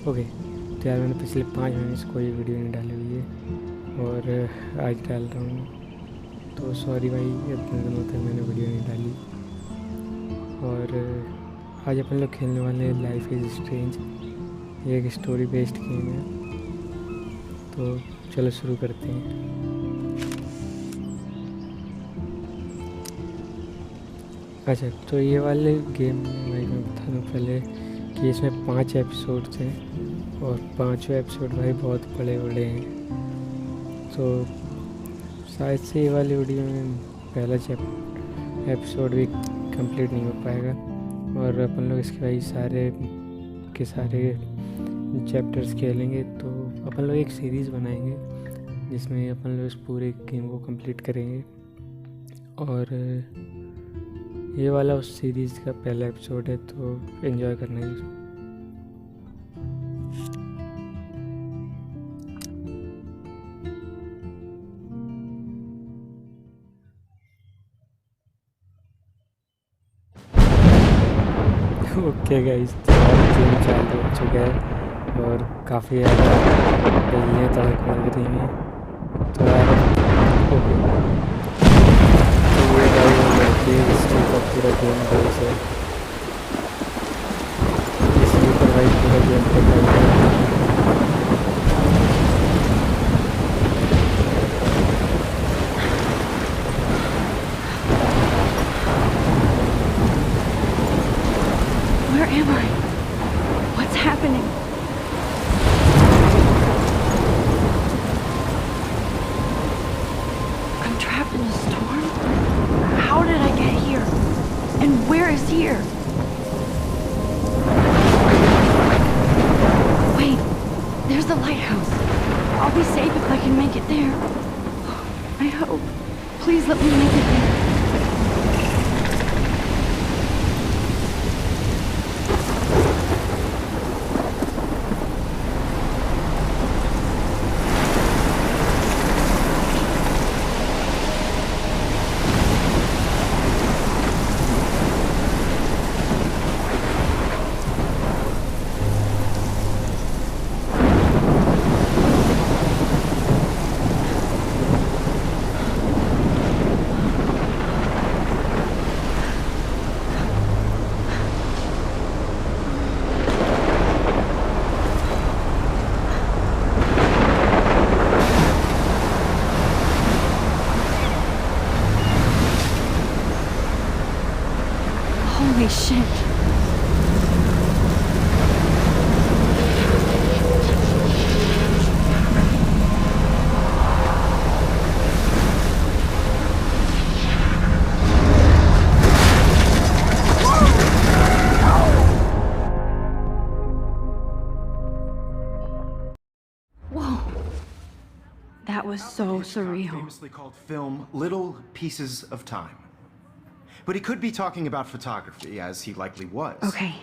Okay, तो यार मैंने पिछले 5 महीने से कोई वीडियो नहीं डाली हुई है और आज डाल रहा हूँ, तो सॉरी भाई, इतने दिनों तक मैंने वीडियो नहीं डाली। और आज अपन लोग खेलने वाले हैं लाइफ इज़ स्ट्रेंज। ये एक स्टोरी बेस्ड गेम है, तो चलो शुरू करते हैं। अच्छा, तो ये वाले गेम में भाई मैं बता दूँ पहले कि इसमें 5 एपिसोड्स हैं और 5 एपिसोड भाई बहुत बड़े बड़े हैं। तो शायद से ये वाली वीडियो में पहला एपिसोड भी कंप्लीट नहीं हो पाएगा और अपन लोग इसके भाई सारे के सारे चैप्टर्स खेलेंगे। तो अपन लोग एक सीरीज़ बनाएंगे जिसमें अपन लोग इस पूरे गेम को कंप्लीट करेंगे और ये वाला उस सीरीज़ का पहला एपिसोड है, तो एंजॉय करना है। ओके गाइस, गेम चालू हो चुका है और काफ़ी ज़्यादा बिजलियाँ तड़क लग रही हैं। तो यार ओके, तो ये भाई इसके ऊपर पूरा गेम बेस है, इसके ऊपर भाई पूरा गेम पे Where am I? What's happening? I'm trapped in a storm? How did I get here? And where is here? Wait, there's the lighthouse. I'll be safe if I can make it there. I hope. Please let me make it there. Holy shit. Whoa. That was so surreal. Famously called film Little Pieces of Time. But he could be talking about photography, as he likely was. Okay,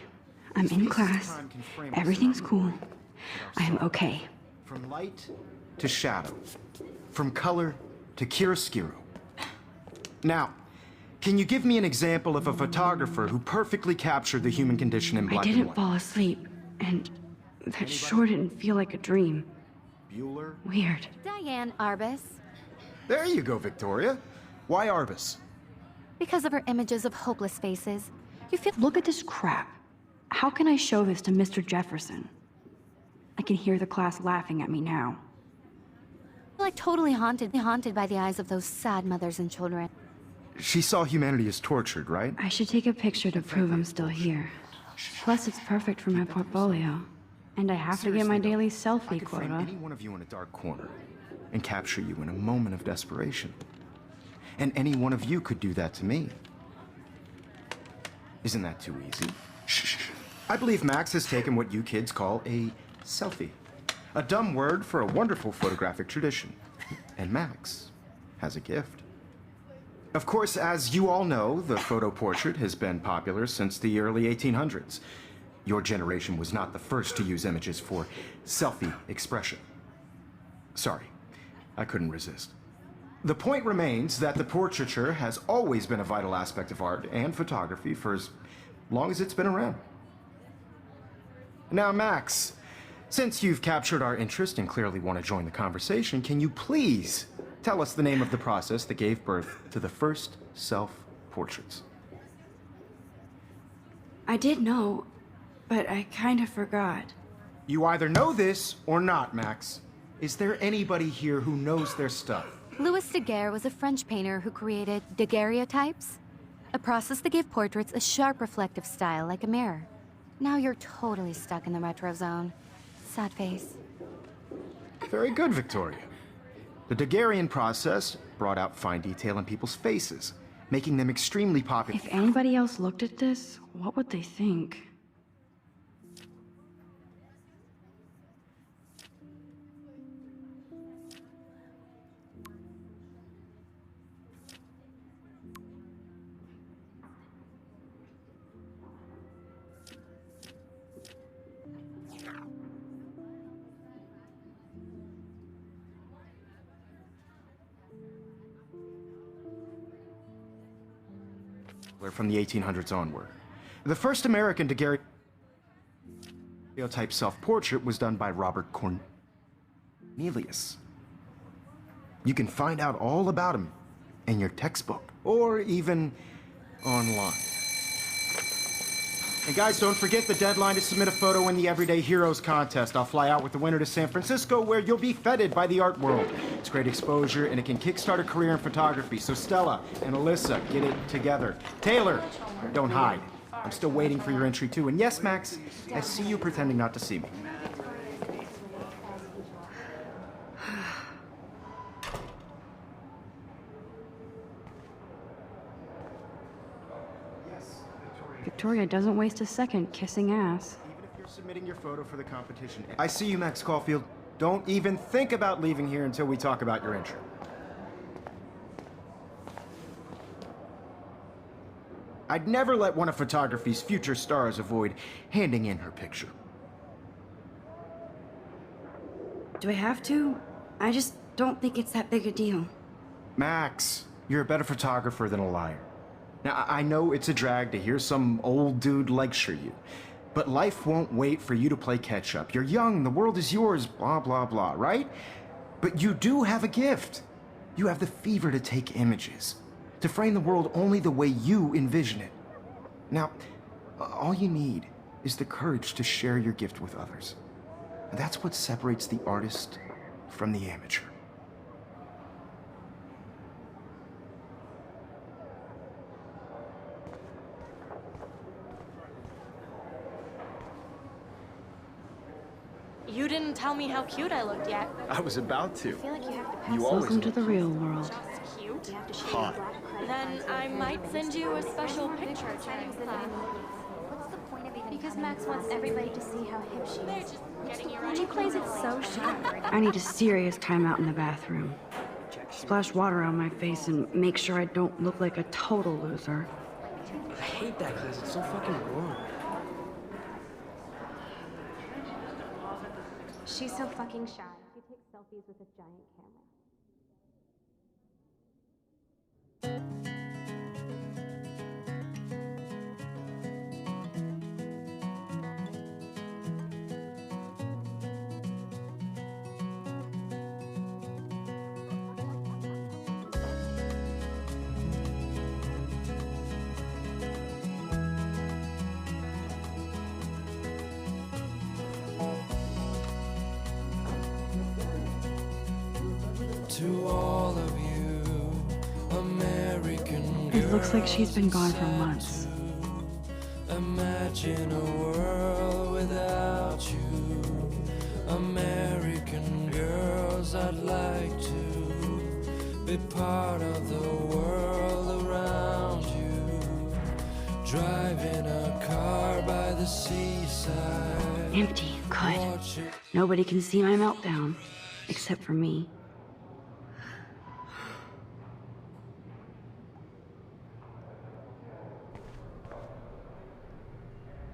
I'm in class. Everything's cool. I am okay. From light to shadow. From color to chiaroscuro. Now, can you give me an example of a photographer who perfectly captured the human condition in black and I didn't white? fall asleep, and that sure didn't feel like a dream. Bueller? Weird. Diane Arbus. There you go, Victoria. Why Arbus? Because of her images of hopeless faces. You feel Look at this crap. How can I show this to Mr. Jefferson? I can hear the class laughing at me now. like totally haunted by the eyes of those sad mothers and children. She saw humanity as tortured, right? I should take a picture to prove I'm still here. Plus, it's perfect for my portfolio. And I have to get my daily I selfie could frame quota. any one of you in a dark corner and capture you in a moment of desperation. And any one of you could do that to me. Isn't that too easy? Shh. I believe Max has taken what you kids call a selfie. A dumb word for a wonderful photographic tradition. And Max has a gift. Of course, as you all know, the photo portrait has been popular since the early 1800s. Your generation was not the first to use images for selfie expression. Sorry, I couldn't resist. The point remains that the portraiture has always been a vital aspect of art and photography for as long as it's been around. Now, Max, Since you've captured our interest and clearly want to join the conversation, can you please tell us the name of the process that gave birth to the first self-portraits? I did know, but I kind of forgot. You either know this or not, Max. Is there anybody here who knows their stuff? Louis Daguerre was a French painter who created daguerreotypes, a process that gave portraits a sharp reflective style like a mirror. Now you're totally stuck in the retro zone. Sad face. Very good, Victoria. The Daguerrean process brought out fine detail in people's faces, making them extremely popular. If anybody else looked at this, what would they think? From the 1800s onward. The first American daguerreotype self-portrait was done by Robert Cornelius. You can find out all about him in your textbook, or even online. And guys, don't forget the deadline to submit a photo in the Everyday Heroes contest. I'll fly out with the winner to San Francisco, where you'll be feted by the art world. It's great exposure, and it can kickstart a career in photography. So Stella and Alyssa, get it together. Taylor, don't hide. I'm still waiting for your entry, too. And yes, Max, I see you pretending not to see me. Victoria doesn't waste a second kissing ass. Even if you're submitting your photo for the competition. I see you, Max Caulfield. Don't even think about leaving here until we talk about your entry. I'd never let one of photography's future stars avoid handing in her picture. Do I have to? I just don't think it's that big a deal. Max, you're a better photographer than a liar. Now, I know it's a drag to hear some old dude lecture you, but life won't wait for you to play catch-up. You're young, the world is yours, blah, blah, blah, right? But you do have a gift. You have the fever to take images, to frame the world only the way you envision it. Now, all you need is the courage to share your gift with others. And that's what separates the artist from the amateur. You didn't tell me how cute I looked yet. I was about to. You Welcome to the real world. Just cute. Hot. Then I might send you a special picture. What's the point of even because Max wants everybody to see how hip she They're is. just getting you And ready. she plays it so sharp. I need a serious timeout in the bathroom. Splash water on my face and make sure I don't look like a total loser. I hate that class. It's so fucking boring. She's so fucking shy. She takes selfies with a giant camera. To all of you, American It looks like she's been gone for girls, months. imagine a world without you. American girls, I'd like to be part of the world around you. Driving a car by the seaside. Empty. Good. Watching Nobody can see my meltdown. Except for me.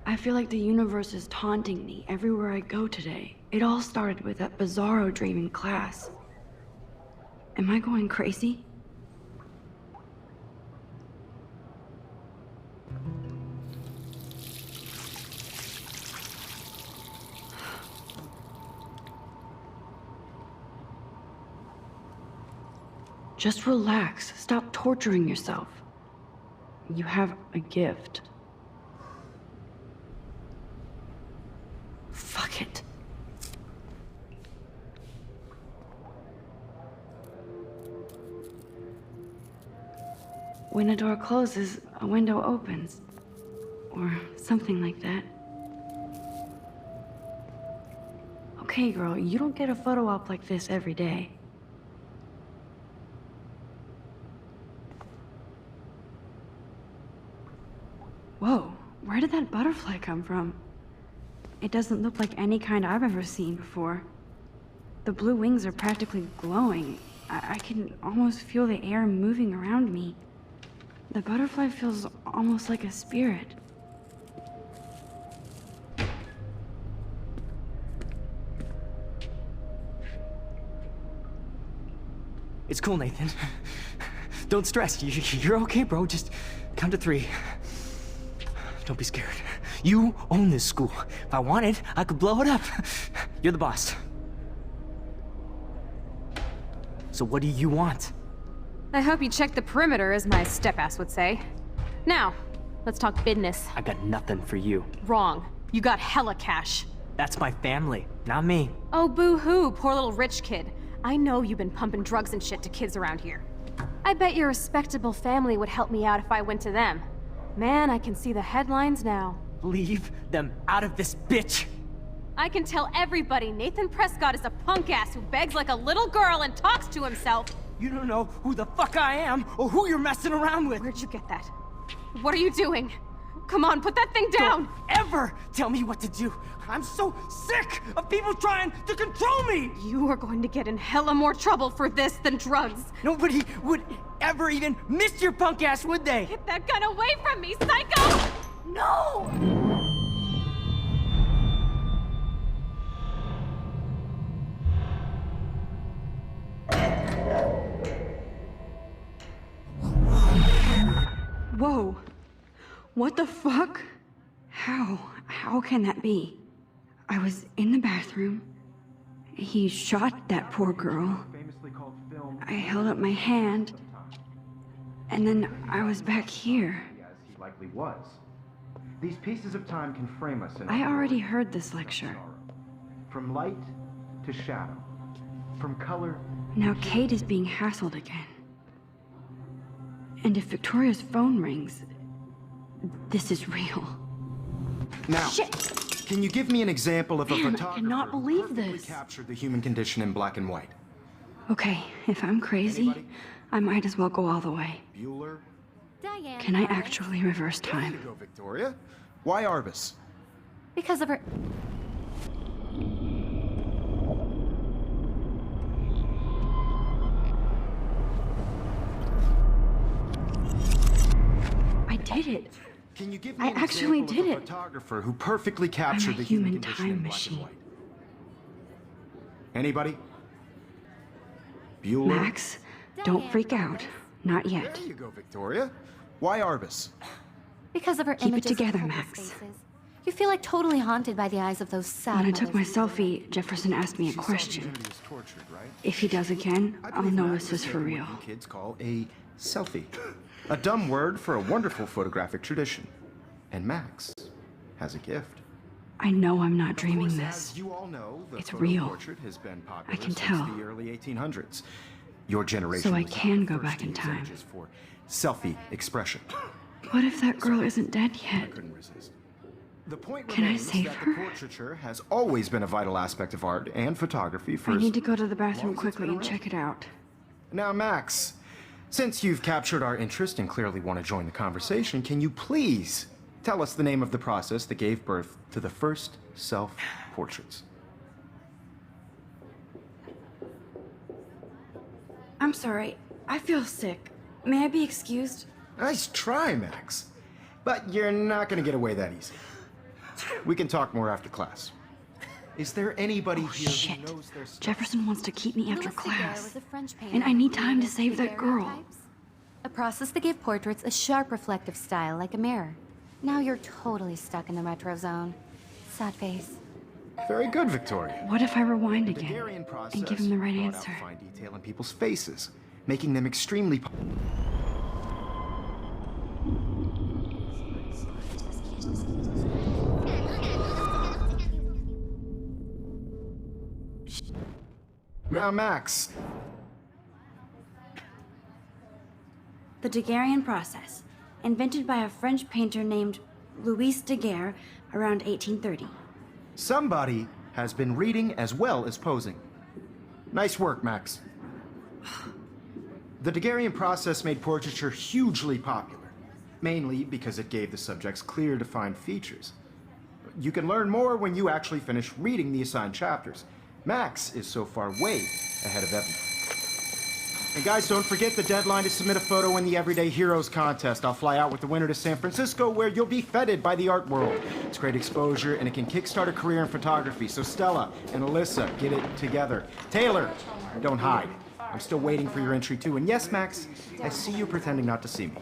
I feel like the universe is taunting me everywhere I go today. It all started with that bizarro dream in class. Am I going crazy? Just relax. Stop torturing yourself. You have a gift. Fuck it. When a door closes, a window opens. Or something like that. Okay, girl, you don't get a photo op like this every day. Whoa, where did that butterfly come from? It doesn't look like any kind I've ever seen before. The blue wings are practically glowing. I can almost feel the air moving around me. The butterfly feels almost like a spirit. It's cool, Nathan. Don't stress. You're okay, bro. Just count to 3. Don't be scared. You own this school. If I wanted, I could blow it up. You're the boss. So what do you want? I hope you checked the perimeter, as my step-ass would say. Now, let's talk business. I got nothing for you. Wrong. You got hella cash. That's my family, not me. Oh, boo-hoo, poor little rich kid. I know you've been pumping drugs and shit to kids around here. I bet your respectable family would help me out if I went to them. Man, I can see the headlines now. Leave them out of this bitch! I can tell everybody Nathan Prescott is a punk ass who begs like a little girl and talks to himself. You don't know who the fuck I am or who you're messing around with. Where'd you get that? What are you doing? Come on, put that thing down! Don't ever tell me what to do! I'm so sick of people trying to control me! You are going to get in hella more trouble for this than drugs. Nobody would ever even miss your punk ass, would they? Get that gun away from me, psycho! No! Whoa. What the fuck? How can that be? I was in the bathroom. He shot that poor girl. I held up my hand. And then I was back here. As he likely was. These pieces of time can frame us in I already heard this lecture. From light to shadow. From color. Now Kate is being hassled again. And if Victoria's phone rings, this is real. Now, Shit! Can you give me an example of a Man, I photographer cannot who believe perfectly this. captured the human condition in black and white? Okay, if I'm crazy, Anybody? I might as well go all the way. Bueller? Diane. Can I actually reverse There you time? go, Victoria. Why Arbus? Because of her. I did it. Can you give me I an actually example did of a it. photographer who perfectly captured the human human condition time in black machine. and white? Anybody? Bueller? Max, don't freak out. Not yet. There you go, Victoria. Why Arbus? Because of her Keep it images of together, homeless Max. faces. You feel like totally haunted by the eyes of those sad When I took my mothers. selfie, Jefferson asked me a She saw the question. community as tortured, right? If he does again, I I'll believe know Max this is has for taken real. what you kids call a selfie. A dumb word for a wonderful photographic tradition. And Max has a gift. I know I'm not Of dreaming course, this. as you all know, the It's photo real. portrait has been popular I can since tell. the early 1800s. Your generation So I was not can the go first back to in use time. images for selfie expression. What if that girl isn't dead I yet? couldn't resist. The point Can I remains save that her? the portraiture has always been a vital aspect of art and photography for I as need to go to the bathroom long as it's quickly been and around. check it out. Now, Max, since you've captured our interest and clearly want to join the conversation, can you please tell us the name of the process that gave birth to the first self-portraits? I'm sorry. I feel sick. May I be excused? Nice try, Max. But you're not going to get away that easy. We can talk more after class. Is there anybody here who Shit. knows their stuff? Jefferson wants to keep me after Louis Daguerre class. was a French painter And I need who time to created save that girl. daguerreotypes, a process that gave portraits a sharp reflective style like a mirror. Now you're totally stuck in the retro zone. Sad face. Very good, Victoria. What if I rewind The again Daguerrean process and give him the right brought out answer? fine detail in people's faces, making them extremely Now, Max. The Daguerrean process, invented by a French painter named Louis Daguerre around 1830. Somebody has been reading as well as posing. Nice work, Max. The Daguerrean process made portraiture hugely popular, mainly because it gave the subjects clear, defined features. You can learn more when you actually finish reading the assigned chapters. Max is so far way ahead of everyone. And guys, don't forget the deadline to submit a photo in the Everyday Heroes contest. I'll fly out with the winner to San Francisco, where you'll be feted by the art world. It's great exposure, and it can kickstart a career in photography. So Stella and Alyssa, get it together. Taylor, don't hide. I'm still waiting for your entry too. And yes, Max, I see you pretending not to see me.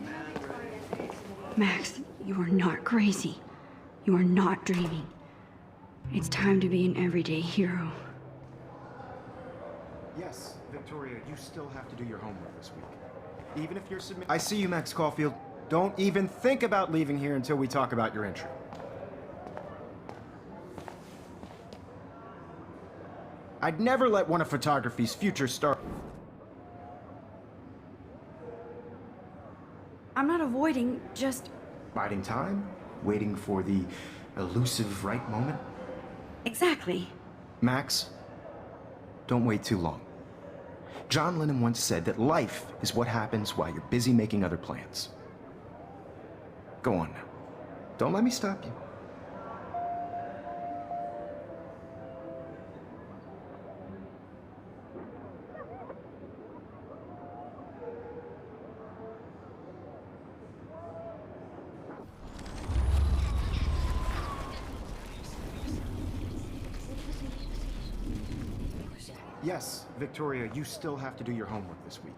Max, you are not crazy. You are not dreaming. It's time to be an everyday hero. Yes, Victoria, you still have to do your homework this week. Even if you're submitting... I see you, Max Caulfield. Don't even think about leaving here until we talk about your entry. I'd never let one of photography's future stars... I'm not avoiding, just... Biding time? Waiting for the elusive right moment? Exactly. Max, don't wait too long. John Lennon once said that life is what happens while you're busy making other plans. Go on now. Don't let me stop you. Yes, Victoria, you still have to do your homework this week.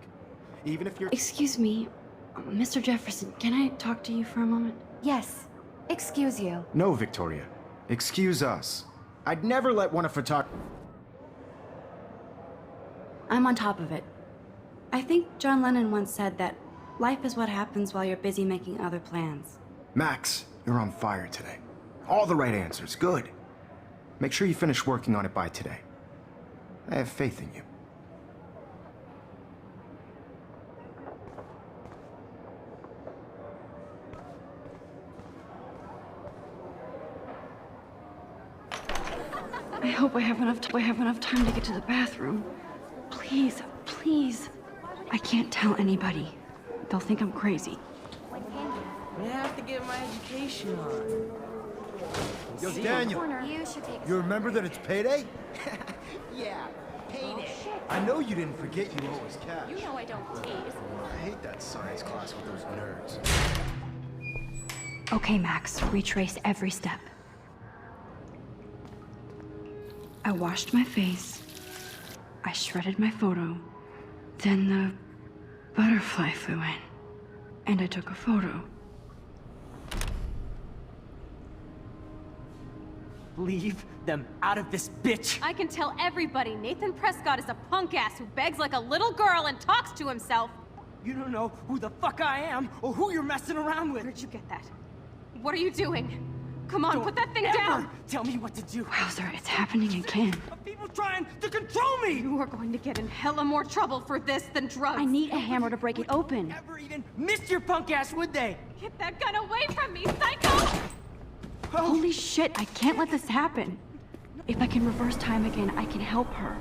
Even if you're... Excuse me, Mr. Jefferson, can I talk to you for a moment? Yes. Excuse you. No, Victoria. Excuse us. I'd never let one of I'm on top of it. I think John Lennon once said that life is what happens while you're busy making other plans. Max, you're on fire today. All the right answers. Good. Make sure you finish working on it by today. I have faith in you. I hope I have enough time to get to the bathroom. Please, please. I can't tell anybody. They'll think I'm crazy. I have to get my education on. Yo, Daniel, You should take you remember that it's payday? Yeah, payday. I know you didn't forget you owe us cash. You know I don't tease. I hate that science class with those nerds. Okay, Max, retrace every step. I washed my face. I shredded my photo. Then the butterfly flew in. And I took a photo. Leave them out of this bitch. I can tell everybody Nathan Prescott is a punk ass who begs like a little girl and talks to himself. You don't know who the fuck I am or who you're messing around with. Where'd you get that? What are you doing? Come on, Don't put that thing ever down! tell me what to do. Wowzer, it's happening again. Of people trying to control me. You are going to get in hella more trouble for this than drugs. I need a hammer to break it open. Ever even missed your punk ass, would they? Get that gun away from me, psycho! Holy shit, I can't let this happen. If I can reverse time again, I can help her.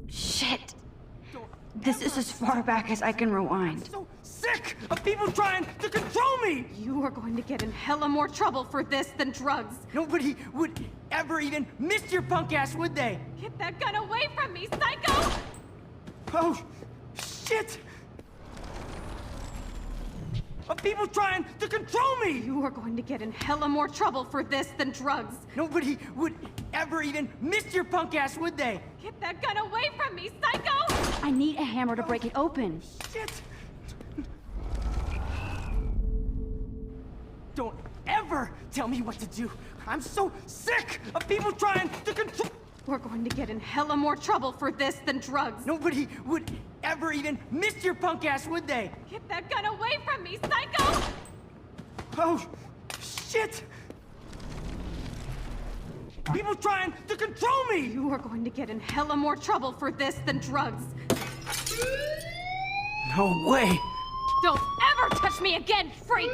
Shit. This is as far back as I can rewind. So sick of people trying to control me. You are going to get in hella more trouble for this than drugs. Nobody would ever even miss your punk ass, would they? Get that gun away from me, psycho! Oh, shit! Of people trying to control me! You are going to get in hella more trouble for this than drugs. Nobody would ever even miss your punk ass, would they? Get that gun away from me, psycho! I need a hammer to break it open. Shit! Don't ever ever tell me what to do. I'm so sick of people trying to control... We're going to get in hella more trouble for this than drugs. Nobody would ever even miss your punk ass, would they? Get that gun away from me, psycho! Oh, shit! People trying to control me! You are going to get in hella more trouble for this than drugs. No way! Don't ever touch me again, freak!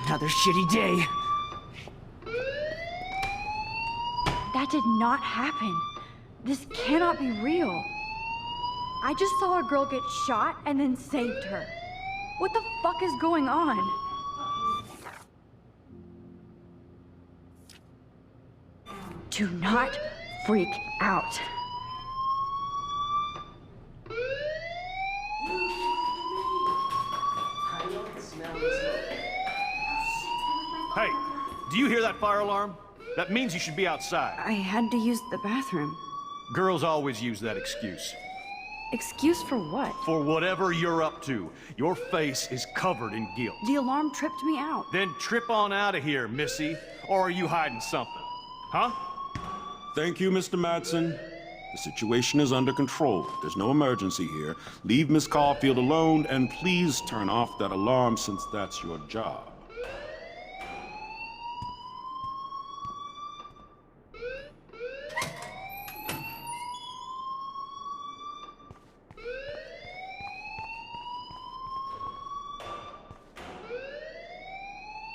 Another shitty day. That did not happen. This cannot be real. I just saw a girl get shot and then saved her. What the fuck is going on? Do not freak out. Hey, do you hear that fire alarm? That means you should be outside. I had to use the bathroom. Girls always use that excuse. Excuse for what? For whatever you're up to, your face is covered in guilt. The alarm tripped me out. Then trip on out of here, missy. Or are you hiding something? Huh? Thank you, Mr. Madsen. The situation is under control. There's no emergency here. Leave Miss Caulfield alone, and please turn off that alarm since that's your job.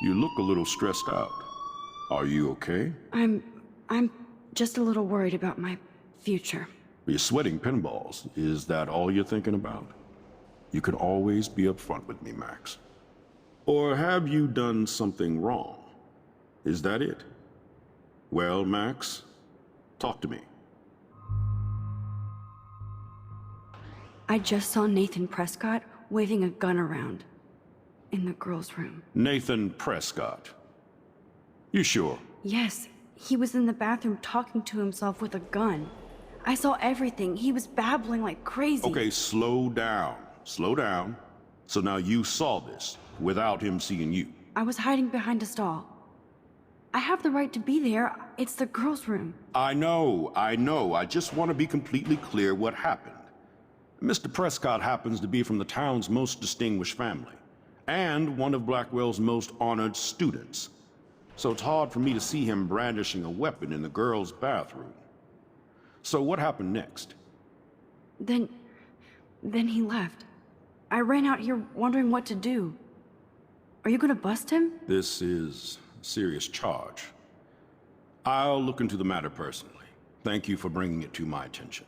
You look a little stressed out. Are you okay? I'm just a little worried about my future. You're sweating pinballs. Is that all you're thinking about? You can always be upfront with me, Max. Or have you done something wrong? Is that it? Well, Max, talk to me. I just saw Nathan Prescott waving a gun around in the girls' room. Nathan Prescott. You sure? Yes, he was in the bathroom talking to himself with a gun. I saw everything. He was babbling like crazy. Okay, slow down. Slow down. So now you saw this without him seeing you. I was hiding behind a stall. I have the right to be there. It's the girls' room. I know. I just want to be completely clear what happened. Mr. Prescott happens to be from the town's most distinguished family, and one of Blackwell's most honored students. So it's hard for me to see him brandishing a weapon in the girls' bathroom. So what happened next? Then he left. I ran out here wondering what to do. Are you gonna bust him? This is a serious charge. I'll look into the matter personally. Thank you for bringing it to my attention.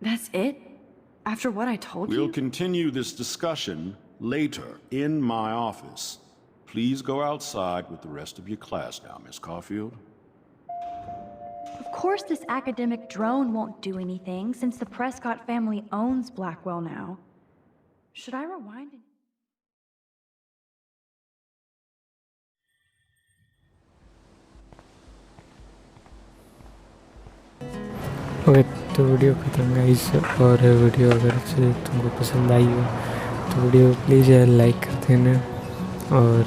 That's it? After what I told you? We'll continue this discussion later in my office. Please go outside with the rest of your class now, Miss Caulfield. Of course this academic drone won't do anything, since the Prescott family owns Blackwell now. Should I rewind and... okay, तो video खत्म guys. और video अगर से तुमको पसंद आई हो तो video please like कर देना, और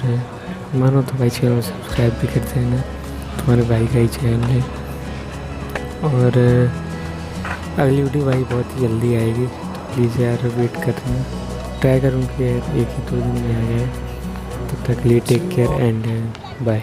मानो तो भाई चैनल सब्सक्राइब भी कर देना। तुम्हारे भाई का ही चैनल है। और अगली वीडियो भाई बहुत ही जल्दी आएगी, तो प्लीज़ यार वेट करना। ट्राई करूँगी यार 1 ही 2 दिन में आ जाए। तब तक के लिए टेक केयर एंड बाय।